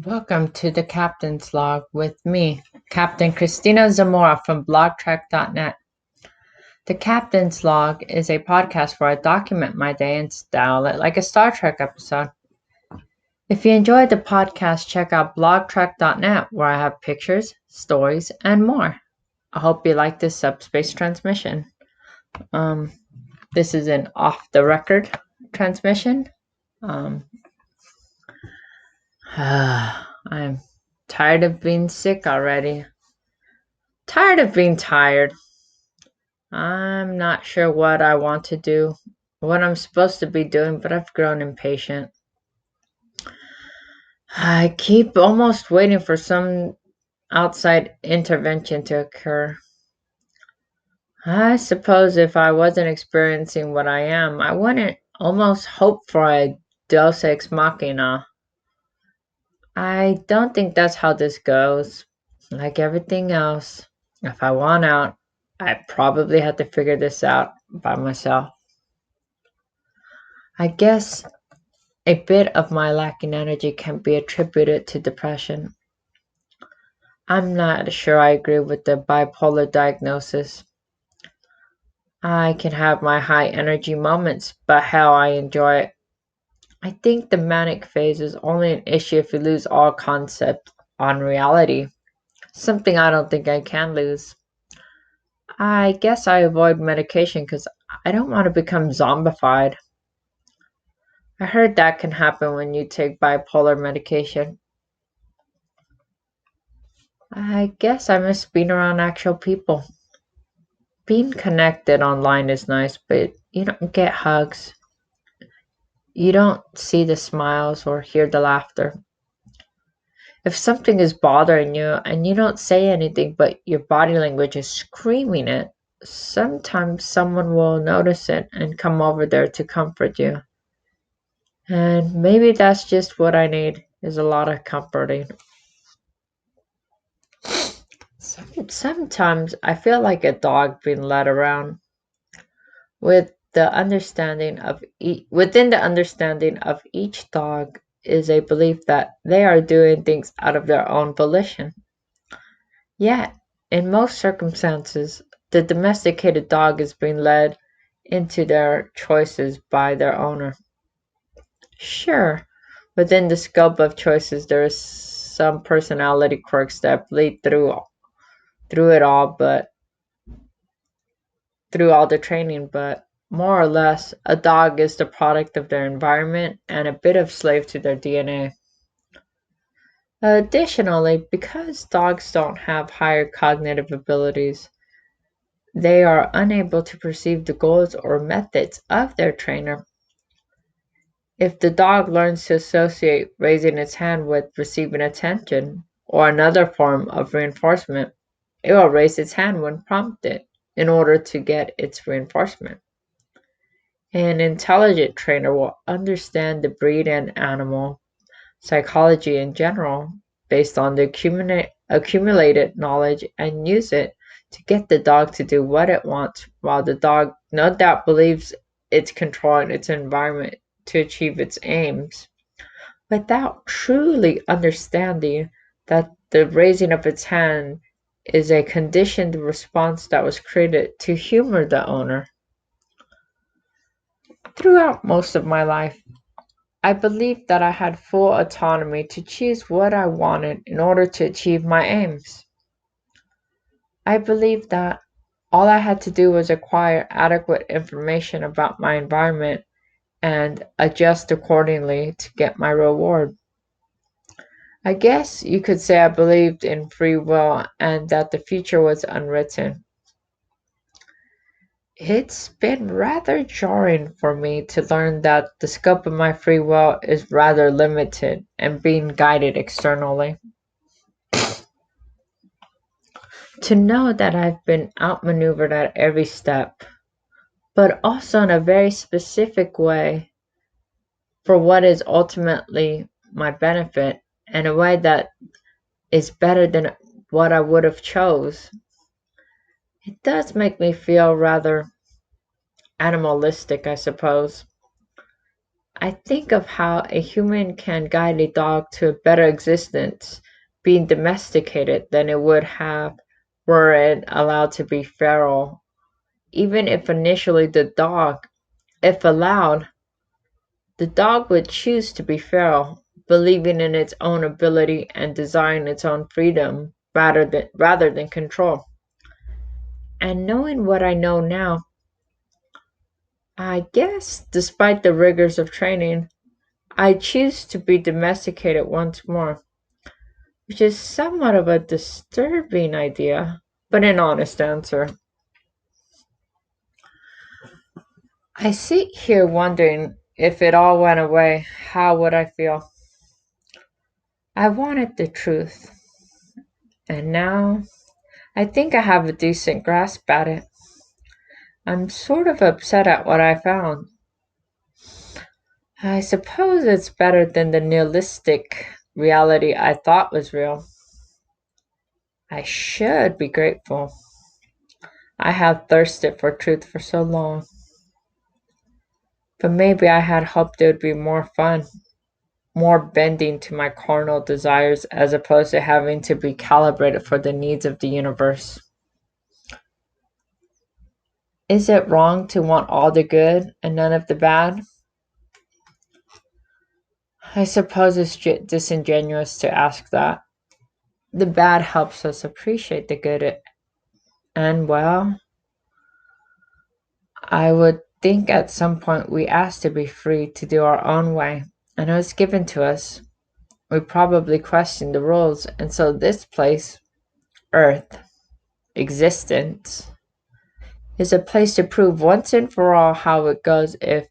Welcome to the Captain's Log with me, Captain Christina Zamora from blogtrack.net. The Captain's Log is a podcast where I document my day and style it like a Star Trek episode. If you enjoyed the podcast, check out blogtrack.net where I have pictures, stories, and more. I hope you like this subspace transmission. This is an off-the-record transmission. I'm tired of being sick already. Tired of being tired. I'm not sure what I want to do, what I'm supposed to be doing, but I've grown impatient. I keep almost waiting for some outside intervention to occur. I suppose if I wasn't experiencing what I am, I wouldn't almost hope for a deus ex machina. I don't think that's how this goes. Like everything else, if I want out, I probably have to figure this out by myself. I guess a bit of my lacking energy can be attributed to depression. I'm not sure I agree with the bipolar diagnosis. I can have my high energy moments, but hell, I enjoy it. I think the manic phase is only an issue if you lose all concept on reality, something I don't think I can lose. I guess I avoid medication because I don't want to become zombified. I heard that can happen when you take bipolar medication. I guess I miss being around actual people. Being connected online is nice, but you don't get hugs. You don't see the smiles or hear the laughter. If something is bothering you and you don't say anything, but your body language is screaming it, sometimes someone will notice it and come over there to comfort you. And maybe that's just what I need, is a lot of comforting. Sometimes I feel like a dog being led around with the understanding of within the understanding of each dog is a belief that they are doing things out of their own volition. Yet, in most circumstances, the domesticated dog is being led into their choices by their owner. Sure, within the scope of choices, there is some personality quirks that bleed through it all, but through all the training, but more or less, a dog is the product of their environment and a bit of slave to their DNA. Additionally, because dogs don't have higher cognitive abilities, they are unable to perceive the goals or methods of their trainer. If the dog learns to associate raising its hand with receiving attention or another form of reinforcement, it will raise its hand when prompted in order to get its reinforcement. An intelligent trainer will understand the breed and animal psychology in general based on the accumulated knowledge and use it to get the dog to do what it wants, while the dog no doubt believes it's controlling its environment to achieve its aims, without truly understanding that the raising of its hand is a conditioned response that was created to humor the owner. Throughout most of my life, I believed that I had full autonomy to choose what I wanted in order to achieve my aims. I believed that all I had to do was acquire adequate information about my environment and adjust accordingly to get my reward. I guess you could say I believed in free will and that the future was unwritten. It's been rather jarring for me to learn that the scope of my free will is rather limited and being guided externally. To know that I've been outmaneuvered at every step, but also in a very specific way for what is ultimately my benefit, in a way that is better than what I would have chose. It does make me feel rather animalistic, I suppose. I think of how a human can guide a dog to a better existence being domesticated than it would have were it allowed to be feral. Even if initially if allowed, the dog would choose to be feral, believing in its own ability and desiring its own freedom rather than control. And knowing what I know now, I guess despite the rigors of training, I choose to be domesticated once more, which is somewhat of a disturbing idea, but an honest answer. I sit here wondering if it all went away, how would I feel? I wanted the truth, and now I think I have a decent grasp at it. I'm sort of upset at what I found. I suppose it's better than the nihilistic reality I thought was real. I should be grateful. I have thirsted for truth for so long. But maybe I had hoped it would be more fun, more bending to my carnal desires as opposed to having to be calibrated for the needs of the universe. Is it wrong to want all the good and none of the bad? I suppose it's disingenuous to ask that. The bad helps us appreciate the good, and well, I would think at some point we asked to be free to do our own way, and it was given to us. We probably questioned the rules, and so this place, Earth, existence, is a place to prove once and for all how it goes if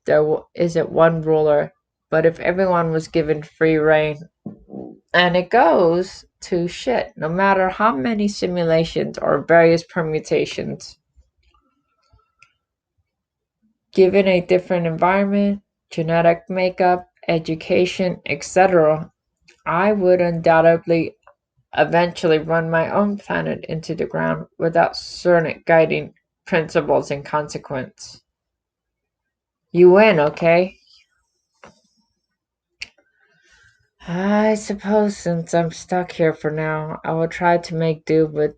isn't one ruler, but if everyone was given free reign. And it goes to shit, no matter how many simulations or various permutations. Given a different environment, genetic makeup, education, etc., I would undoubtedly eventually run my own planet into the ground without certain guiding principles and consequence. You win, okay? I suppose since I'm stuck here for now, I will try to make do with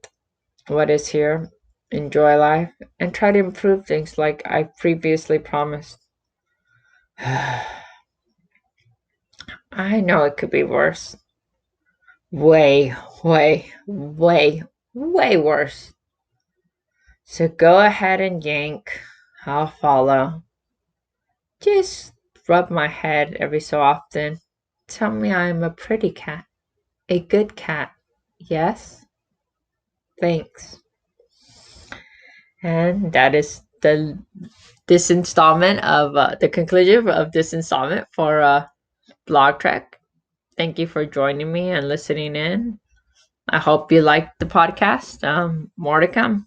what is here, enjoy life, and try to improve things like I previously promised. I know it could be worse. Way, way, way, way worse. So go ahead and yank. I'll follow. Just rub my head every so often. Tell me I am a pretty cat. A good cat. Yes? Thanks. And that is this installment of the conclusion of this installment for Blog Trek. Thank you for joining me and listening in. I hope you liked the podcast. More to come.